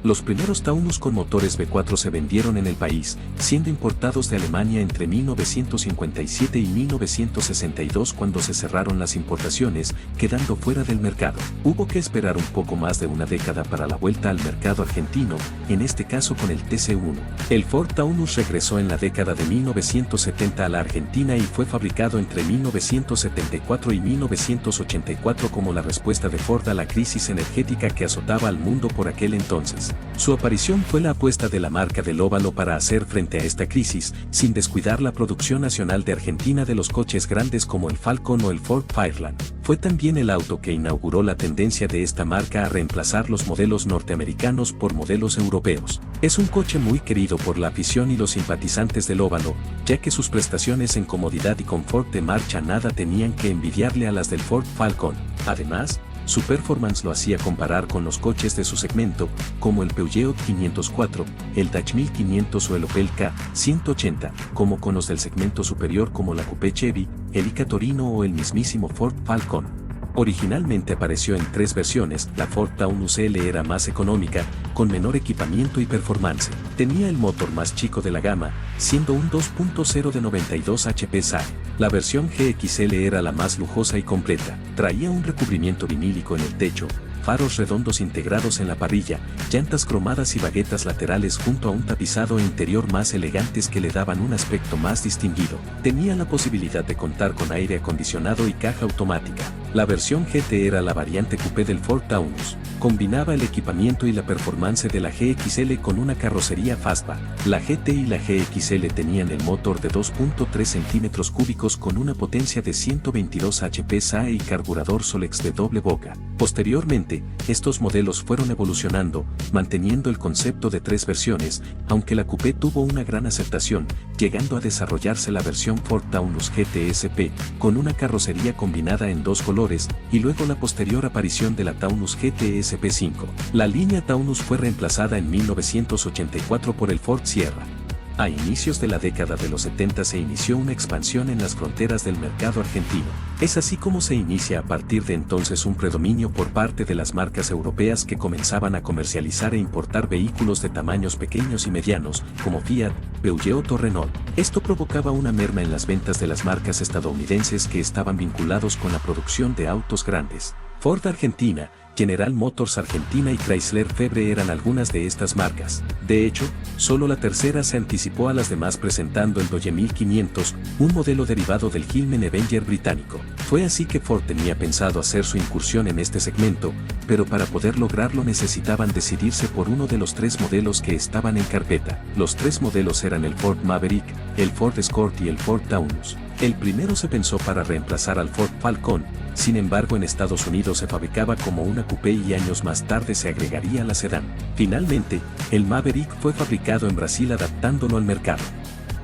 Los primeros Taunus con motores V4 se vendieron en el país, siendo importados de Alemania entre 1957 y 1962 cuando se cerraron las importaciones, quedando fuera del mercado. Hubo que esperar un poco más de una década para la vuelta al mercado argentino, en este caso con el TC1. El Ford Taunus regresó en la década de 1970 a la Argentina y fue fabricado entre 1974 y 1984 como la respuesta de Ford a la crisis energética que azotaba al mundo por aquel entonces. Su aparición fue la apuesta de la marca del óvalo para hacer frente a esta crisis, sin descuidar la producción nacional de Argentina de los coches grandes como el Falcon o el Ford Fireland. Fue también el auto que inauguró la tendencia de esta marca a reemplazar los modelos norteamericanos por modelos europeos. Es un coche muy querido por la afición y los simpatizantes del óvalo, ya que sus prestaciones en comodidad y confort de marcha nada tenían que envidiarle a las del Ford Falcon. Además, su performance lo hacía comparar con los coches de su segmento, como el Peugeot 504, el Dacia 1500 o el Opel K180, como con los del segmento superior como la Coupé Chevy, el Ica Torino o el mismísimo Ford Falcon. Originalmente apareció en 3 versiones, la Ford Taunus L era más económica, con menor equipamiento y performance. Tenía el motor más chico de la gama, siendo un 2.0 de 92 HP SAE. La versión GXL era la más lujosa y completa. Traía un recubrimiento vinílico en el techo, faros redondos integrados en la parrilla, llantas cromadas y baguetas laterales junto a un tapizado interior más elegantes que le daban un aspecto más distinguido. Tenía la posibilidad de contar con aire acondicionado y caja automática. La versión GT era la variante coupé del Ford Taunus. Combinaba el equipamiento y la performance de la GXL con una carrocería fastback. La GT y la GXL tenían el motor de 2.3 centímetros cúbicos con una potencia de 122 HP SAE y carburador Solex de doble boca. Posteriormente, estos modelos fueron evolucionando, manteniendo el concepto de 3 versiones, aunque la coupé tuvo una gran aceptación, llegando a desarrollarse la versión Ford Taunus GTSP, con una carrocería combinada en 2 colores, y luego la posterior aparición de la Taunus GTSP5. La línea Taunus fue reemplazada en 1984 por el Ford Sierra. A inicios de la década de los 70 se inició una expansión en las fronteras del mercado argentino. Es así como se inicia a partir de entonces un predominio por parte de las marcas europeas que comenzaban a comercializar e importar vehículos de tamaños pequeños y medianos, como Fiat, Peugeot o Renault. Esto provocaba una merma en las ventas de las marcas estadounidenses que estaban vinculados con la producción de autos grandes. Ford Argentina, General Motors Argentina y Chrysler Febre eran algunas de estas marcas. De hecho, solo la tercera se anticipó a las demás presentando el Dodge 1500, un modelo derivado del Hillman Avenger británico. Fue así que Ford tenía pensado hacer su incursión en este segmento, pero para poder lograrlo necesitaban decidirse por uno de los 3 modelos que estaban en carpeta. Los 3 modelos eran el Ford Maverick, el Ford Escort y el Ford Taunus. El primero se pensó para reemplazar al Ford Falcon, sin embargo en Estados Unidos se fabricaba como una coupé y años más tarde se agregaría la sedán. Finalmente, el Maverick fue fabricado en Brasil adaptándolo al mercado.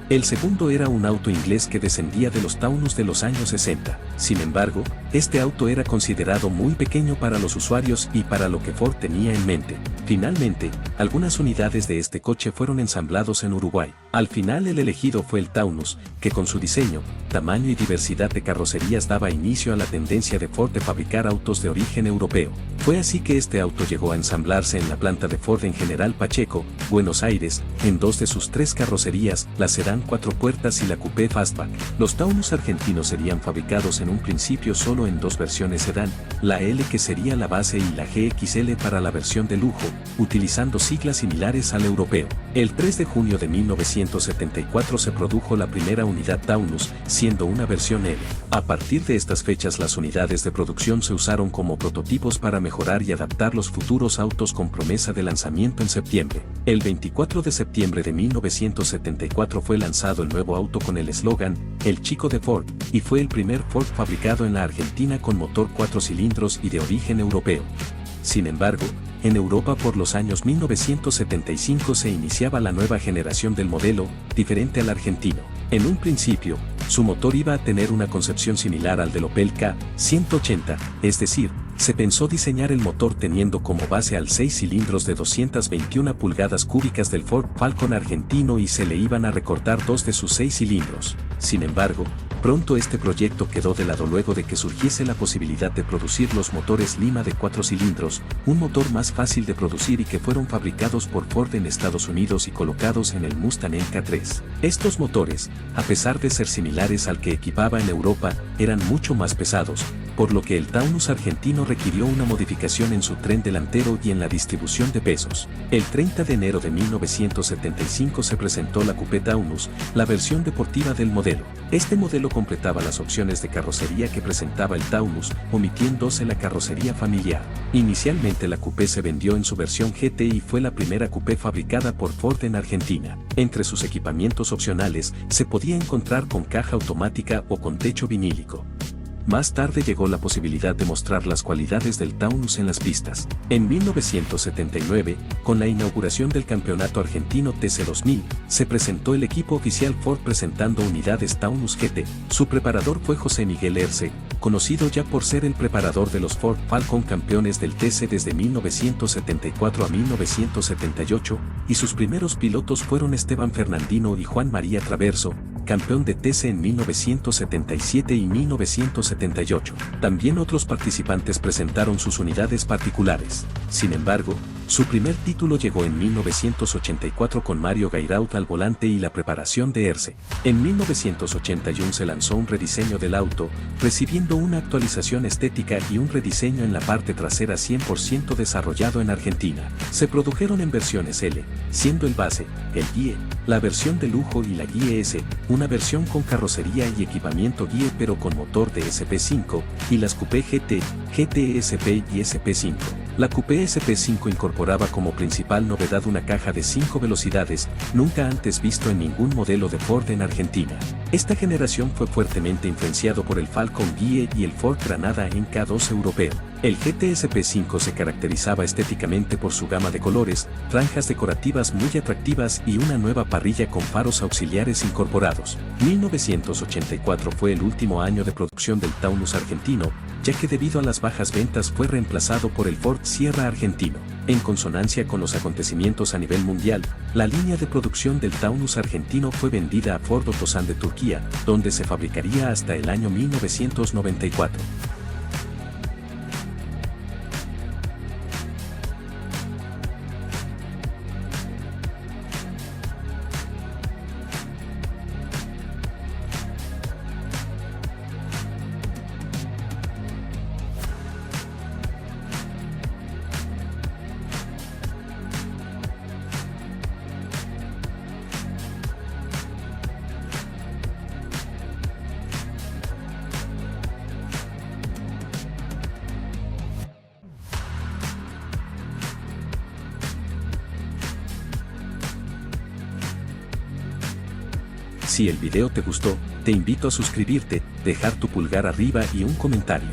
El segundo era un auto inglés que descendía de los Taunus de los años 60. Sin embargo, este auto era considerado muy pequeño para los usuarios y para lo que Ford tenía en mente. Finalmente, algunas unidades de este coche fueron ensamblados en Uruguay. Al final el elegido fue el Taunus, que con su diseño, tamaño y diversidad de carrocerías daba inicio a la tendencia de Ford de fabricar autos de origen europeo. Fue así que este auto llegó a ensamblarse en la planta de Ford en General Pacheco, Buenos Aires, en 2 de sus 3 carrocerías, la sedán 4 puertas y la coupé fastback. Los Taunus argentinos serían fabricados en un principio solo en 2 versiones sedán, la L que sería la base y la GXL para la versión de lujo, utilizando siglas similares al europeo. El 3 de junio de 1974 se produjo la primera unidad Taunus, siendo una versión L. A partir de estas fechas las unidades de producción se usaron como prototipos para mejorar y adaptar los futuros autos con promesa de lanzamiento en septiembre. El 24 de septiembre de 1974 fue lanzado el nuevo auto con el eslogan, "El chico de Ford", y fue el primer Ford fabricado en la Argentina con motor 4 cilindros y de origen europeo. Sin embargo, en Europa por los años 1975 se iniciaba la nueva generación del modelo, diferente al argentino. En un principio, su motor iba a tener una concepción similar al del Opel K180, es decir, se pensó diseñar el motor teniendo como base al 6 cilindros de 221 pulgadas cúbicas del Ford Falcon argentino y se le iban a recortar 2 de sus 6 cilindros. Sin embargo, Pronto este proyecto quedó de lado luego de que surgiese la posibilidad de producir los motores Lima de 4 cilindros, un motor más fácil de producir y que fueron fabricados por Ford en Estados Unidos y colocados en el Mustang Mk3. Estos motores, a pesar de ser similares al que equipaba en Europa, eran mucho más pesados, por lo que el Taunus argentino requirió una modificación en su tren delantero y en la distribución de pesos. El 30 de enero de 1975 se presentó la Coupé Taunus, la versión deportiva del modelo. Este modelo completaba las opciones de carrocería que presentaba el Taunus, omitiéndose la carrocería familiar. Inicialmente la Coupé se vendió en su versión GT y fue la primera Coupé fabricada por Ford en Argentina. Entre sus equipamientos opcionales se podía encontrar con caja automática o con techo vinílico. Más tarde llegó la posibilidad de mostrar las cualidades del Taunus en las pistas. En 1979, con la inauguración del Campeonato Argentino TC2000, se presentó el equipo oficial Ford presentando unidades Taunus GT. Su preparador fue José Miguel Herce, conocido ya por ser el preparador de los Ford Falcon campeones del TC desde 1974 a 1978, y sus primeros pilotos fueron Esteban Fernandino y Juan María Traverso, campeón de TC en 1977 y 1978. También otros participantes presentaron sus unidades particulares. Sin embargo, su primer título llegó en 1984 con Mario Gairaut al volante y la preparación de Herce. En 1981 se lanzó un rediseño del auto, recibiendo una actualización estética y un rediseño en la parte trasera 100% desarrollado en Argentina. Se produjeron en versiones L, siendo el base, el GIE, la versión de lujo y la GIE S, una versión con carrocería y equipamiento GIE pero con motor de SP5, y las Coupé GT, GT SP y SP5. La Coupé SP5 incorporaba como principal novedad una caja de 5 velocidades, nunca antes visto en ningún modelo de Ford en Argentina. Esta generación fue fuertemente influenciado por el Falcon GIE y el Ford Granada Mk2 europeo. El GT SP5 se caracterizaba estéticamente por su gama de colores, franjas decorativas muy atractivas y una nueva parrilla con faros auxiliares incorporados. 1984 fue el último año de producción del Taunus argentino, ya que debido a las bajas ventas fue reemplazado por el Ford Sierra argentino. En consonancia con los acontecimientos a nivel mundial, la línea de producción del Taunus argentino fue vendida a Ford Otosan de Turquía, donde se fabricaría hasta el año 1994. Si el video te gustó, te invito a suscribirte, dejar tu pulgar arriba y un comentario.